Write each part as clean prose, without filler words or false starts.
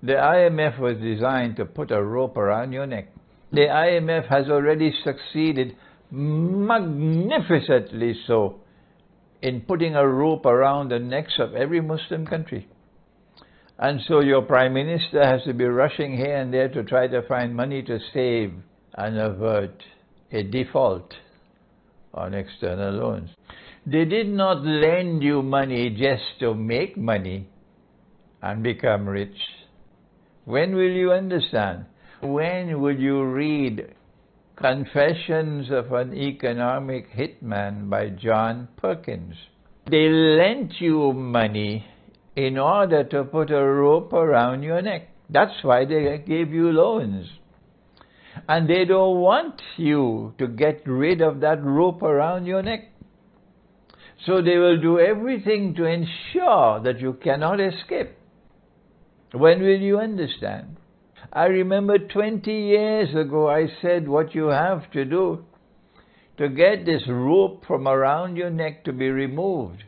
The IMF was designed to put a rope around your neck. The IMF has already succeeded magnificently so in putting a rope around the necks of every Muslim country. And so your Prime Minister has to be rushing here and there to try to find money to save and avert a default on external loans. They did not lend you money just to make money and become rich. When will you understand? When will you read Confessions of an Economic Hitman by John Perkins? They lent you money in order to put a rope around your neck. That's why they gave you loans. And they don't want you to get rid of that rope around your neck. So they will do everything to ensure that you cannot escape. When will you understand? I remember 20 years ago I said what you have to do to get this rope from around your neck to be removed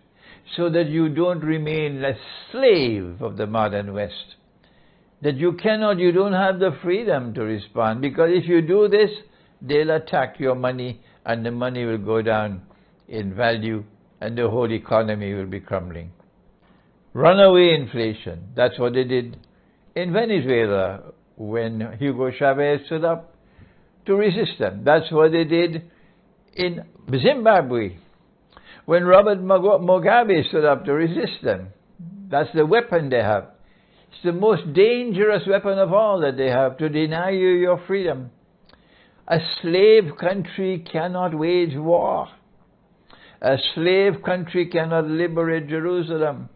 so that you don't remain a slave of the modern West. That you don't have the freedom to respond, because if you do this, they'll attack your money and the money will go down in value and the whole economy will be crumbling. Runaway inflation, that's what they did in Venezuela when Hugo Chavez stood up to resist them. That's what they did in Zimbabwe when Robert Mugabe stood up to resist them. That's the weapon they have. It's the most dangerous weapon of all that they have, to deny you your freedom. A slave country cannot wage war. A slave country cannot liberate Jerusalem.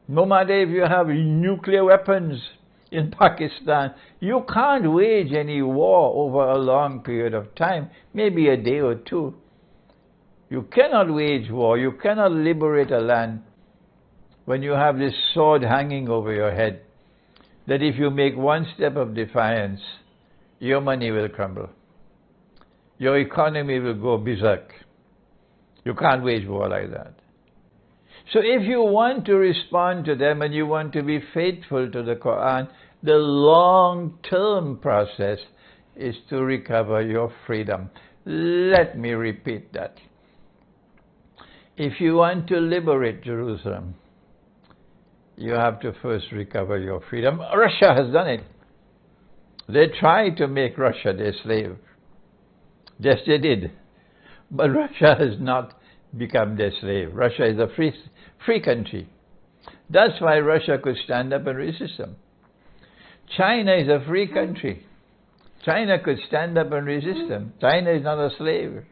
No matter if you have nuclear weapons in Pakistan, you can't wage any war over a long period of time, maybe a day or two. You cannot wage war, you cannot liberate a land when you have this sword hanging over your head, that if you make one step of defiance, your money will crumble. Your economy will go berserk. You can't wage war like that. So if you want to respond to them and you want to be faithful to the Quran, the long-term process is to recover your freedom. Let me repeat that. If you want to liberate Jerusalem, you have to first recover your freedom. Russia has done it. They tried to make Russia their slave. Yes, they did. But Russia has not become their slave. Russia is a free country. That's why Russia could stand up and resist them. China is a free country. China could stand up and resist them. China is not a slave.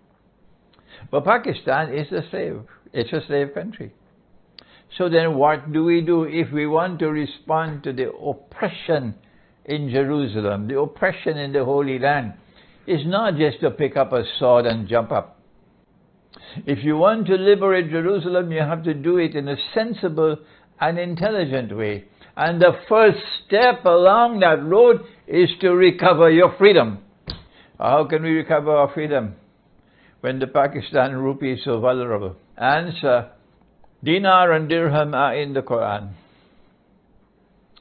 But Pakistan is a slave. It's a slave country. So then what do we do if we want to respond to the oppression in Jerusalem, the oppression in the Holy Land? It's not just to pick up a sword and jump up. If you want to liberate Jerusalem, you have to do it in a sensible and intelligent way. And the first step along that road is to recover your freedom. How can we recover our freedom when the Pakistan rupee is so vulnerable? Answer: dinar and dirham are in the Quran.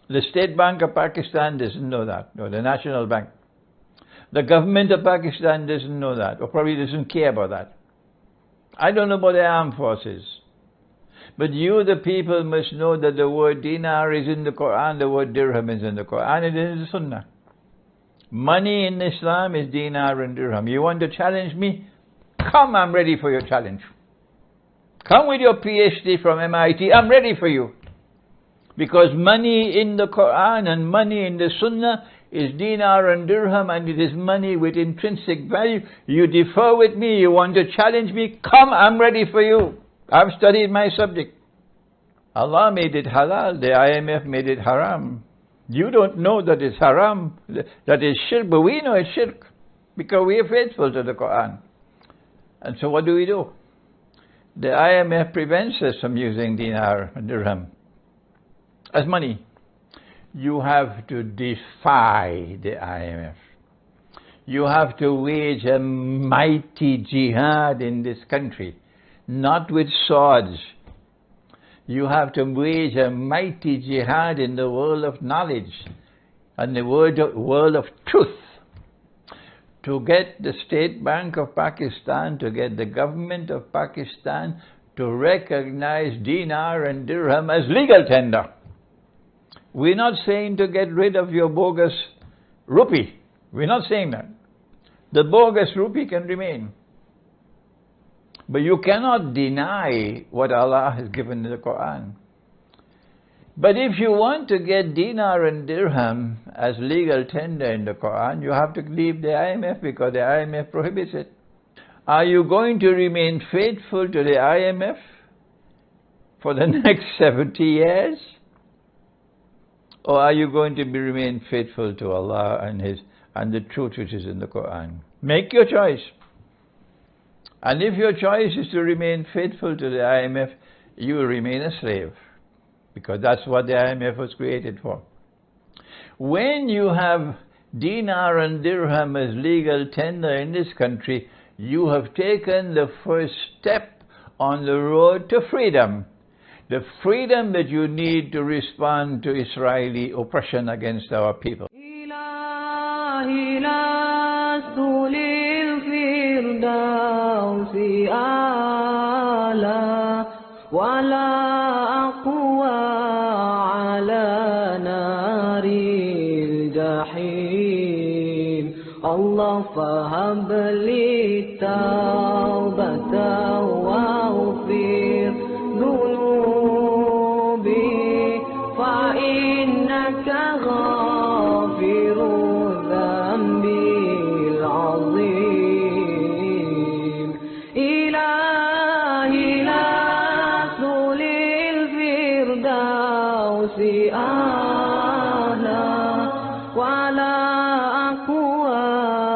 The State Bank of Pakistan doesn't know that, no, the National Bank. The government of Pakistan doesn't know that, or probably doesn't care about that. I don't know about the armed forces. But you, the people, must know that the word dinar is in the Quran, the word dirham is in the Quran, it is in the Sunnah. Money in Islam is dinar and dirham. You want to challenge me? Come, I'm ready for your challenge. Come with your PhD from MIT, I'm ready for you. Because money in the Quran and money in the Sunnah is dinar and dirham, and it is money with intrinsic value. You differ with me, you want to challenge me? Come, I'm ready for you. I've studied my subject. Allah made it halal, the IMF made it haram. You don't know that it's haram, that is shirk, but we know it's shirk because we are faithful to the Quran. And so what do? The IMF prevents us from using dinar and dirham as money. You have to defy the IMF. You have to wage a mighty jihad in this country, not with swords. You have to wage a mighty jihad in the world of knowledge and the world of truth, to get the State Bank of Pakistan, to get the government of Pakistan to recognize dinar and dirham as legal tender. We're not saying to get rid of your bogus rupee. We're not saying that. The bogus rupee can remain. But you cannot deny what Allah has given in the Quran. But if you want to get dinar and dirham as legal tender in the Quran, you have to leave the IMF because the IMF prohibits it. Are you going to remain faithful to the IMF for the next 70 years? Or are you going to remain faithful to Allah and the truth which is in the Quran? Make your choice. And if your choice is to remain faithful to the IMF, you will remain a slave. Because that's what the IMF was created for. When you have dinar and dirham as legal tender in this country, you have taken the first step on the road to freedom. The freedom that you need to respond to Israeli oppression against our people. الله فهب لي توبة واغفر ذنوبي فإنك غافر الذنب العظيم إلهي لا تولي الفردوس أهلا ولا أقوى